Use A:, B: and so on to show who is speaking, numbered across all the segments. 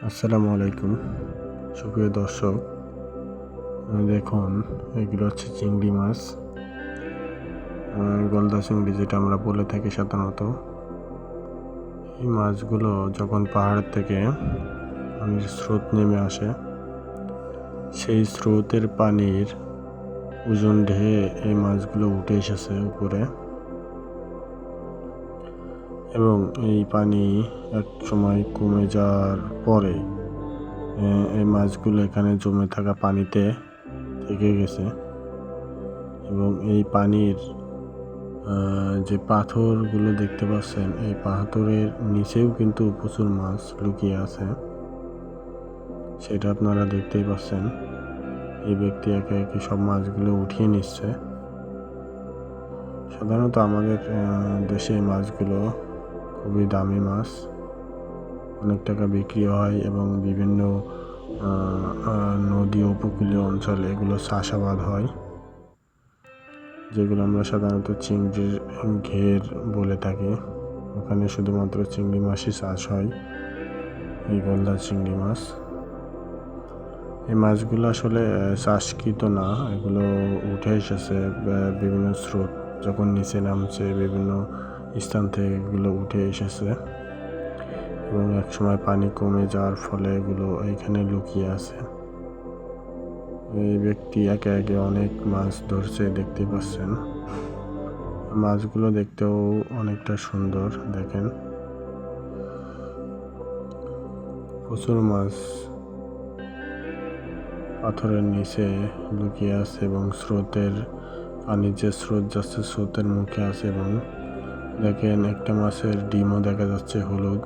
A: আসসালামু আলাইকুম সুপ্রিয় দর্শক। দেখুন, এগুলো হচ্ছে চিংড়ি মাছ, গলদা চিংড়ি যেটা আমরা বলে থাকি সাধারণত। এই মাছগুলো যখন পাহাড় থেকে পানির স্রোত নেমে আসে, সেই স্রোতের পানির ওজন ঢেয়ে এই মাছগুলো উঠে এসেছে উপরে, এবং এই পানি এক সময় কমে যাওয়ার পরে এই মাছগুলো এখানে জমে থাকা পানিতে থেকে গেছে। এবং এই পানির যে পাথরগুলো দেখতে পাচ্ছেন, এই পাথরের নিচেও কিন্তু প্রচুর মাছ লুকিয়ে আছে, সেটা আপনারা দেখতেই পাচ্ছেন। এই ব্যক্তি একে একে সব মাছগুলো উঠিয়ে নিচ্ছে। সাধারণত আমাদের দেশে এই মাছগুলো খুবই দামি মাছ, অনেক টাকা বিক্রি হয় এবং বিভিন্ন নদী উপকূলীয় অঞ্চলে এগুলো চাষাবাদ হয়, যেগুলো আমরা সাধারণত চিংড়ির ঘের বলে থাকি। ওখানে শুধুমাত্র চিংড়ি মাছই চাষ হয়, এই গলদা চিংড়ি মাছ। এই মাছগুলো আসলে চাষকৃত না, এগুলো উঠে এসেছে বিভিন্ন স্রোত যখন নিচে নামছে, বিভিন্ন স্থান থেকে এগুলো উঠে এসেছে এবং একসময় পানি কমে যাওয়ার ফলে এগুলো এইখানে লুকিয়ে আছে। এই ব্যক্তি একে একে অনেক মাছ ধরছে, দেখতে পাচ্ছেন। মাছগুলো দেখতেও অনেকটা সুন্দর, দেখেন প্রচুর মাছ পাথরের নিচে লুকিয়ে আছে এবং স্রোতের পানির যে স্রোত যাচ্ছে, স্রোতের মুখে আছে। এবং দেখেন, একটা মাছের ডিমও দেখা যাচ্ছে হলুদ।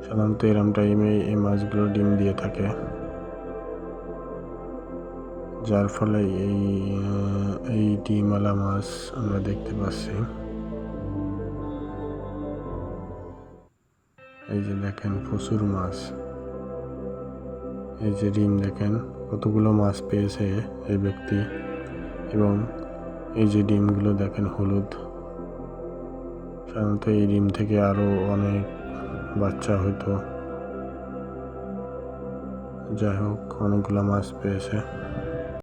A: সাধারণত এরম টাইমে এই মাছগুলো ডিম দিয়ে থাকে, যার ফলে এই ডিমওয়ালা মাছ আমরা দেখতে পাচ্ছি। এই যে দেখেন, প্রচুর মাছ। এই যে ডিম দেখেন, কতগুলো মাছ পেয়েছে এই ব্যক্তি। এবং এই যে ডিমগুলো দেখেন হলুদ, সাধারণত এই ডিম থেকে আরো অনেক বাচ্চা হতো। যাই হোক, অনেকগুলো মাছ পেয়েছে।